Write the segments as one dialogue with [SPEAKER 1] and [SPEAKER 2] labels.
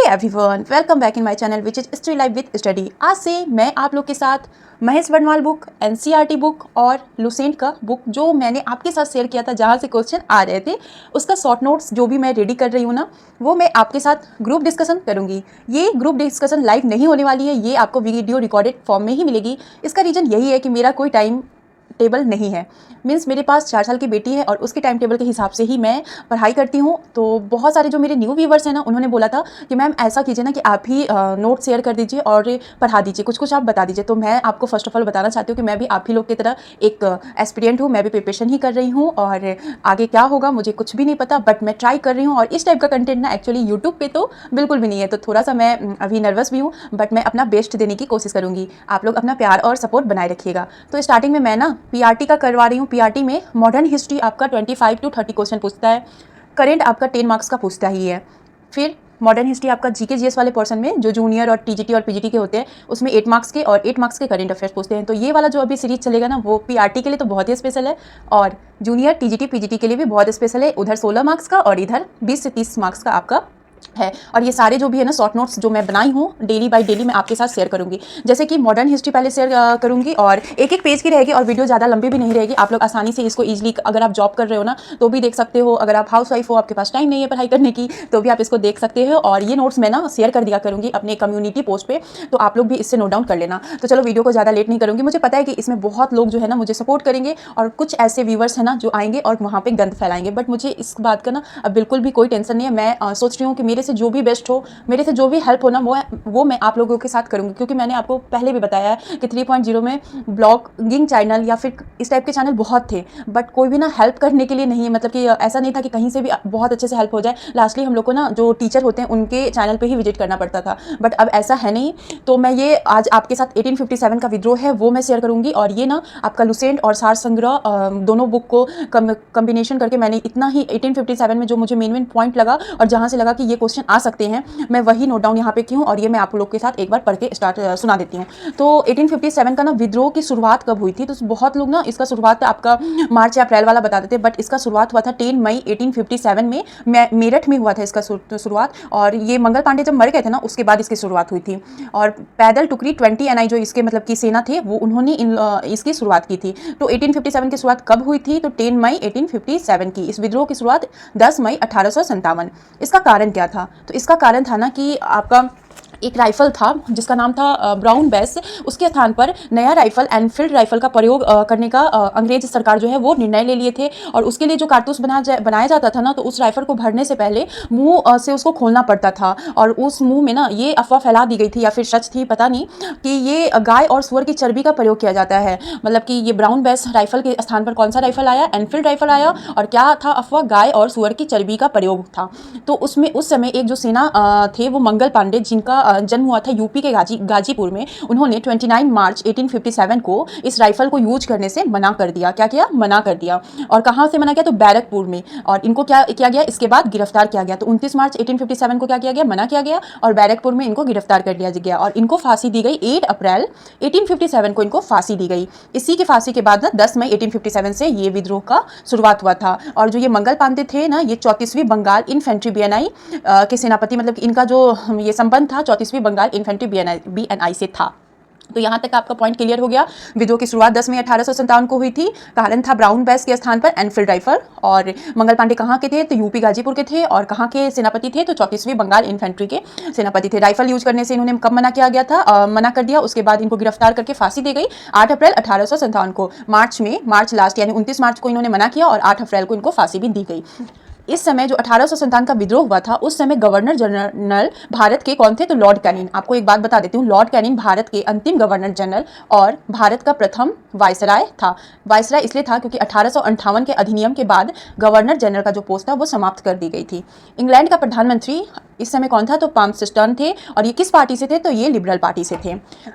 [SPEAKER 1] Everyone, welcome back in my channel which is study life with study. आज से मैं आप लोग के साथ Mahesh Varnwal book, NCERT book और लुसेंट का बुक जो मैंने आपके साथ शेयर किया था जहाँ से क्वेश्चन आ रहे थे उसका शॉर्ट नोट्स जो भी मैं रेडी कर रही हूँ ना, वो मैं आपके साथ ग्रुप डिस्कशन करूँगी। ये ग्रुप डिस्कशन लाइव नहीं होने वाली है, ये आपको वीडियो रिकॉर्डेड फॉर्म में ही मिलेगी। इसका रीज़न यही है कि मेरा कोई टाइम टेबल नहीं है। मीन्स मेरे पास 4 साल की बेटी है और उसके टाइम टेबल के हिसाब से ही मैं पढ़ाई करती हूँ। तो बहुत सारे जो मेरे न्यू व्यूवर्स हैं ना, उन्होंने बोला था कि मैम ऐसा कीजिए ना कि आप ही नोट शेयर कर दीजिए और पढ़ा दीजिए, कुछ कुछ आप बता दीजिए। तो मैं आपको फर्स्ट ऑफ ऑल बताना चाहती हूँ कि मैं भी आप ही लोग की तरह एक एस्पिरेंट हूँ, मैं भी प्रिपरेशन ही कर रही हूँ और आगे क्या होगा मुझे कुछ भी नहीं पता, बट मैं ट्राई कर रही हूँ। और इस टाइप का कंटेंट ना एक्चुअली यूट्यूब पे तो बिल्कुल भी नहीं है, तो थोड़ा सा मैं अभी नर्वस भी हूँ, बट मैं अपना बेस्ट देने की कोशिश करूँगी। आप लोग अपना प्यार और सपोर्ट बनाए रखिएगा। तो स्टार्टिंग में मैं ना पीआरटी का करवा रही हूँ। पीआरटी में मॉडर्न हिस्ट्री आपका 25 to 30 क्वेश्चन पूछता है। करेंट आपका 10 मार्क्स का पूछता ही है। फिर मॉडर्न हिस्ट्री आपका जीके जीएस वाले पोर्शन में जो जूनियर और टीजीटी और पीजीटी के होते हैं उसमें 8 मार्क्स के और 8 मार्क्स के करेंट अफेयर्स पूछते हैं। तो ये वाला जो अभी सीरीज चलेगा ना, वो पीआरटी के लिए तो बहुत ही स्पेशल है और जूनियर टीजीटी पीजीटी के लिए भी बहुत स्पेशल है। उधर 16 मार्क्स का और इधर 20 से 30 मार्क्स का आपका है। और ये सारे जो भी है ना शॉर्ट नोट्स जो मैं बनाई हूँ डेली बाय डेली मैं आपके साथ शेयर करूँगी। जैसे कि मॉडर्न हिस्ट्री पहले शेयर करूँगी और एक एक पेज की रहेगी और वीडियो ज़्यादा लंबी भी नहीं रहेगी। आप लोग आसानी से इसको ईजिली, अगर आप जॉब कर रहे हो ना तो भी देख सकते हो, अगर आप हाउस वाइफ हो आपके पास टाइम नहीं है पढ़ाई करने की तो भी आप इसको देख सकते हो। और ये नोट्स मैं ना शेयर कर दिया करूँगी अपने कम्युनिटी पोस्ट पे, तो आप लोग भी इससे नोट डाउन कर लेना। तो चलो वीडियो को ज़्यादा लेट नहीं करूँगी। मुझे पता है कि इसमें बहुत लोग जो है ना मुझे सपोर्ट करेंगे और कुछ ऐसे व्यूवर्स हैं ना जो आएंगे और वहाँ पर गंद फैलाएंगे, बट मुझे इस बात का ना अब बिल्कुल भी कोई टेंशन नहीं है। मैं सोच रही हूँ कि मेरे से जो भी बेस्ट हो, मेरे से जो भी हेल्प हो ना, वो मैं आप लोगों के साथ करूँगी। क्योंकि मैंने आपको पहले भी बताया है कि 3.0 में ब्लॉगिंग चैनल या फिर इस टाइप के चैनल बहुत थे, बट कोई भी ना हेल्प करने के लिए नहीं, मतलब कि ऐसा नहीं था कि कहीं से भी बहुत अच्छे से हेल्प हो जाए। लास्टली हम लोग को ना जो टीचर होते हैं उनके चैनल पे ही विजिट करना पड़ता था, बट अब ऐसा है नहीं। तो मैं ये आज आपके साथ 1857 का विद्रोह है वो मैं शेयर करूँगी। और ये ना आपका लुसेंट और सार संग्रह दोनों बुक को कम्बिनेशन करके मैंने इतना ही 1857 में जो मुझे मेन पॉइंट लगा और जहाँ से लगा कि ये क्वेश्चन आ सकते हैं, मैं वही नोट डाउन यहाँ पे की हूँ और ये मैं आप लोग के साथ एक बार पढ़ के सुना देती हूँ। तो 1857 का ना विद्रोह की शुरुआत कब हुई थी, तो बहुत लोग ना इसका शुरुआत आपका मार्च या अप्रैल वाला बता देते, बट इसका शुरुआत हुआ था 10 मई 1857 में मेरठ में हुआ था इसका शुरुआत। और ये मंगल पांडे जब मर गए थे ना उसके बाद इसकी शुरुआत हुई थी। और पैदल टुकड़ी 20 NI जो इसके मतलब की सेना थे वो उन्होंने इसकी शुरुआत की थी। तो 1857 की शुरुआत कब हुई थी, तो 10 मई 1857 की। इस विद्रोह की शुरुआत 10 मई 1857। इसका कारण क्या था, तो इसका कारण था ना कि आपका एक राइफल था जिसका नाम था ब्राउन बेस, उसके स्थान पर नया राइफल एनफील्ड राइफल का प्रयोग करने का अंग्रेज सरकार जो है वो निर्णय ले लिए थे। और उसके लिए जो कारतूस बनाया जाता था ना, तो उस राइफल को भरने से पहले मुंह से उसको खोलना पड़ता था और उस मुंह में ना ये अफवाह फैला दी गई थी या फिर सच थी पता नहीं, कि ये गाय और सुअर की चर्बी का प्रयोग किया जाता है। मतलब कि ये ब्राउन बेस राइफल के स्थान पर कौन सा राइफल आया, एनफील्ड राइफल आया। और क्या था अफवाह, गाय और सुअर की चर्बी का प्रयोग था। तो उसमें उस समय एक जो सेना थे वो मंगल पांडे, जिनका जन्म हुआ था यूपी के गाजीपुर में, उन्होंने 29 मार्च 1857 को इस राइफल को यूज करने से मना कर दिया। क्या किया, मना कर दिया। और कहाँ से मना किया, तो बैरकपुर में। और इनको क्या किया गया, इसके बाद गिरफ्तार किया गया। तो 29 मार्च 1857 को क्या किया गया, मना किया गया और बैरकपुर में इनको गिरफ्तार कर लिया गया और इनको फांसी दी गई। 8 अप्रैल 1857 को इनको फांसी दी गई। इसी के फांसी के बाद ना 10 मई 1857 से ये विद्रोह का शुरुआत हुआ था। और जो ये मंगल पांडे थे ना, ये 34वीं बंगाल इन्फेंट्री BNI के सेनापति, मतलब इनका जो ये संबंध था 34वीं बंगाल इन्फेंट्री BNI से था। तो यहाँ तक आपका पॉइंट क्लियर हो गया। विद्रोह की शुरुआत 10 मई 1857 को हुई थी। कारण था ब्राउन बेस के स्थान पर एनफील्ड राइफल। और मंगल पांडे कहाँ के थे, तो यूपी गाजीपुर के थे। और कहाँ के सेनापति थे, तो 34वीं बंगाल इन्फेंट्री के सेनापति थे। राइफल यूज करने से इन्होंने कब मना किया गया था, मना कर दिया। उसके बाद इनको गिरफ्तार करके फांसी दी गई 8 अप्रैल 1857 को। मार्च लास्ट यानी 29 मार्च को इन्होंने मना किया और 8 अप्रैल को इनको फांसी भी दी गई। इस समय जो 1857 का विद्रोह हुआ था उस समय गवर्नर जनरल भारत के कौन थे, तो लॉर्ड कैनिंग। आपको एक बात बता देती हूँ, लॉर्ड कैनिंग भारत के अंतिम गवर्नर जनरल और भारत का प्रथम वायसराय था। वायसराय इसलिए था क्योंकि 1858 के अधिनियम के बाद गवर्नर जनरल का जो पोस्ट था वो समाप्त कर दी गई थी। इंग्लैंड का प्रधानमंत्री इस समय कौन था, तो पाल्मस्टर्न थे। और ये किस पार्टी से थे, तो ये लिबरल पार्टी से थे।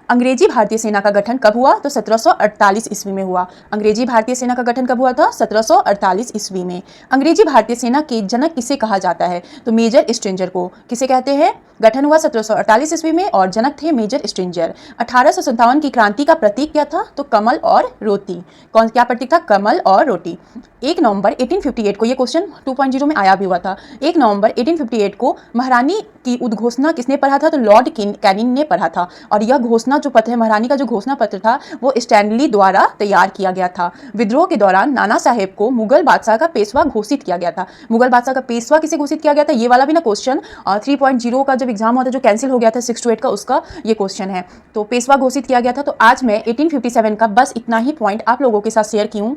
[SPEAKER 1] अंग्रेजी भारतीय सेना का गठन कब हुआ, तो 1748 ईस्वी में हुआ। अंग्रेजी भारतीय सेना का गठन कब हुआ था, 1748 ईस्वी में। अंग्रेजी भारतीय सेना के जनक किसे कहा जाता है, तो मेजर स्ट्रेंजर को किसे कहते हैं। गठन हुआ 1748 ईस्वी में और जनक थे मेजर स्ट्रेंजर। 1857 की क्रांति का प्रतीक क्या था, तो कमल और रोटी। कौन क्या प्रतीक था, कमल और रोटी। 1 नवंबर 1858 को, ये क्वेश्चन 2.0 में आया भी हुआ था। 1 नवंबर 1858 को महारानी की उद्घोषणा किसने पढ़ा था? तो लॉर्ड कैनिंग ने पढ़ा था। और यह घोषणा जो पत्र है, महारानी का जो घोषणा पत्र था, वो स्टैनली द्वारा तैयार किया गया था। विद्रोह के दौरान नाना साहेब को मुगल बादशाह का पेशवा घोषित किया गया था। मुगल बादशाह का पेशवा किसे घोषित किया गया था? ये वाला भी ना क्वेश्चन 3.0 का जब एग्जाम हुआ था, जो कैंसिल हो गया था 6 to 8 का, उसका ये क्वेश्चन है। तो पेशवा घोषित किया गया था। तो आज मैं 1857 का बस इतना ही पॉइंट आप लोगों के साथ शेयर की हूँ।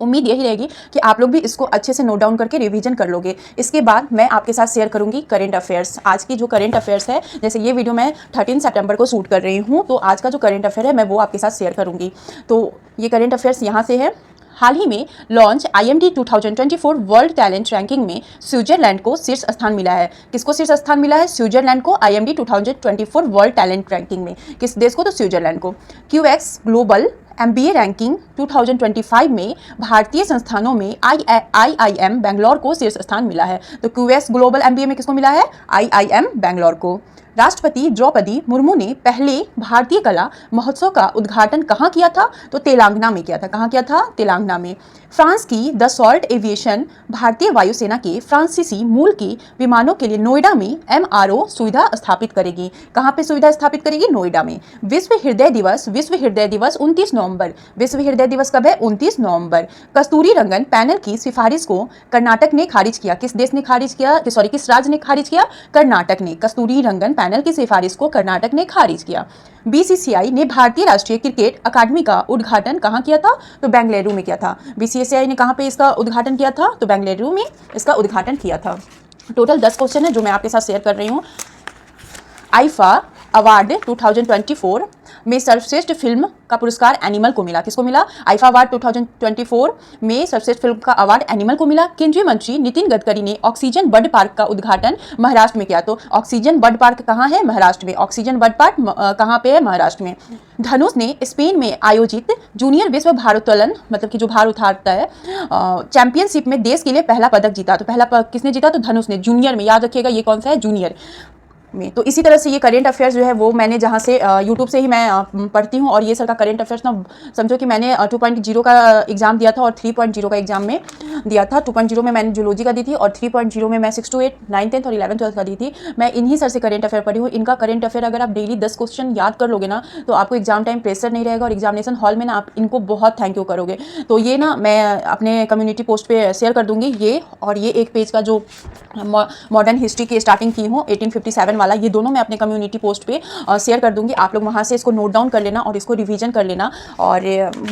[SPEAKER 1] उम्मीद यही रहेगी कि आप लोग भी इसको अच्छे से नोट डाउन करके रिवीजन कर लोगे। इसके बाद मैं आपके साथ शेयर करूंगी करंट अफेयर्स। आज की जो करंट अफेयर्स है, जैसे ये वीडियो मैं 13 सितंबर को शूट कर रही हूँ, तो आज का जो करंट अफेयर है मैं वो आपके साथ शेयर करूंगी। तो ये करंट अफेयर्स यहाँ से है। हाल ही में launch IMD 2024 world talent ranking में स्विट्जरलैंड को शीर्ष स्थान मिला है। किसको शीर्ष स्थान मिला है? स्विट्जरलैंड को IMD 2024 वर्ल्ड टैलेंट रैंकिंग में। किस देश को? तो स्विट्जरलैंड को। QS ग्लोबल MBA रैंकिंग 2025 में भारतीय संस्थानों में IIM बैंगलोर को शीर्ष स्थान मिला है। तो QS ग्लोबल MBA में किसको मिला है? IIM बैंगलोर को। राष्ट्रपति द्रौपदी मुर्मू ने पहले भारतीय कला महोत्सव का उद्घाटन कहाँ किया था? तो तेलंगाना में किया था। कहाँ किया था? तेलंगाना में। फ्रांस की दसॉल्ट एविएशन भारतीय वायुसेना के फ्रांसीसी मूल के विमानों के लिए नोएडा में MRO सुविधा स्थापित करेगी। कहाँ पे सुविधा स्थापित करेगी? नोएडा में। विश्व हृदय दिवस 29 नवंबर। विश्व हृदय दिवस कब है? 29 नवंबर। कस्तूरी रंगन पैनल की सिफारिश को कर्नाटक ने खारिज किया। किस देश ने खारिज किया? किस राज्य ने खारिज किया? कर्नाटक ने। कस्तूरी रंगन पैनल की सिफारिश को कर्नाटक ने खारिज किया। BCCI ने भारतीय राष्ट्रीय क्रिकेट अकादमी का उद्घाटन कहाँ किया था? तो बेंगलुरु में किया था। BCCI ने कहाँ पे इसका उद्घाटन किया था? तो बेंगलुरु में इसका उद्घाटन किया था। टोटल 10 क्वेश्चन है जो मैं आपके साथ शेयर कर रही हूँ। आईफा अवार्ड 2024 में सर्वश्रेष्ठ फिल्म का पुरस्कार एनिमल को मिला। किसको मिला? आईफा अवार्ड 2024 में सर्वश्रेष्ठ फिल्म का अवार्ड एनिमल को मिला। केंद्रीय मंत्री नितिन गडकरी ने ऑक्सीजन बर्ड पार्क का उद्घाटन महाराष्ट्र में किया। तो ऑक्सीजन बर्ड पार्क कहाँ है? महाराष्ट्र में। ऑक्सीजन बर्ड पार्क कहाँ पे है? महाराष्ट्र में। धनुष ने स्पेन में आयोजित जूनियर विश्व भारोत्तोलन, मतलब कि जो भार उठाता है, चैंपियनशिप में देश के लिए पहला पदक जीता। तो पहला किसने जीता? तो धनुष ने। जूनियर में, याद रखिएगा ये कौन सा है? जूनियर में। तो इसी तरह से ये करेंट अफेयर्स जो है वो मैंने जहाँ से यूट्यूब से ही मैं पढ़ती हूँ। और ये सर का करेंट अफेयर्स ना, समझो कि मैंने 2.0 का एग्जाम दिया था और 3.0 का एग्जाम में दिया था। 2.0 में मैंने जूलॉजी का दी थी और 3.0 में मैं 6 to 8 9th 10th और 11th 12th का दी थी। मैं इन्हीं सर से करेंट अफेयर पढ़ी हूँ। इनका करेंट अफेयर अगर आप डेली 10 क्वेश्चन याद कर लोगे ना, तो आपको एग्जाम टाइम प्रेशर नहीं रहेगा और एग्जामिनेशन हॉल में ना आप इनको बहुत थैंक यू करोगे। तो ये ना मैं अपने कम्युनिटी पोस्ट पे शेयर कर दूंगी ये, और ये एक पेज का जो मॉडर्न हिस्ट्री की स्टार्टिंग की हूँ 1857 वाला, ये दोनों मैं अपने कम्युनिटी पोस्ट पे शेयर कर दूंगी। आप लोग वहाँ से इसको नोट डाउन कर लेना और इसको रिवीजन कर लेना और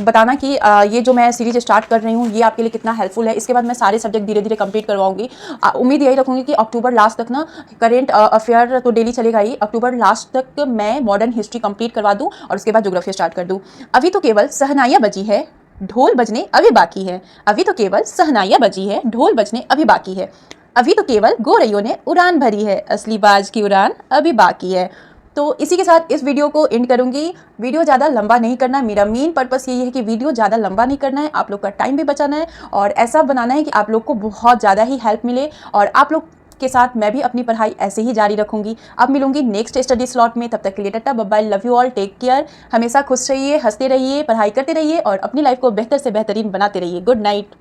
[SPEAKER 1] बताना कि ये जो मैं सीरीज स्टार्ट कर रही हूँ ये आपके लिए कितना हेल्पफुल है। इसके बाद मैं सारे सब्जेक्ट धीरे धीरे कंप्लीट करवाऊंगी। उम्मीद यही रखूंगी कि अक्टूबर लास्ट तक ना, करेंट अफेयर तो डेली चलेगा ही, अक्टूबर लास्ट तक मैं मॉडर्न हिस्ट्री कंप्लीट करवा दूँ और उसके बाद ज्योग्राफी स्टार्ट कर दूँ। अभी तो केवल सहनाइयाँ बजी है, ढोल बजने अभी बाकी है। अभी तो केवल सहनाइयाँ बजी है, ढोल बजने अभी बाकी है। अभी तो केवल गोरैयों ने उड़ान भरी है, असली बाज की उड़ान अभी बाकी है। तो इसी के साथ इस वीडियो को एंड करूंगी। वीडियो ज़्यादा लंबा नहीं करना है, मेरा मेन पर्पस यही है कि वीडियो ज़्यादा लंबा नहीं करना है, आप लोग का टाइम भी बचाना है और ऐसा बनाना है कि आप लोग को बहुत ज़्यादा ही हेल्प मिले। और आप लोग के साथ मैं भी अपनी पढ़ाई ऐसे ही जारी रखूंगी। अब मिलूंगी नेक्स्ट स्टडी स्लॉट में, तब तक के लिए tata bye bye, love you all, take care. हमेशा खुश रहिए, हंसते रहिए, पढ़ाई करते रहिए और अपनी लाइफ को बेहतर से बेहतरीन बनाते रहिए। Good night.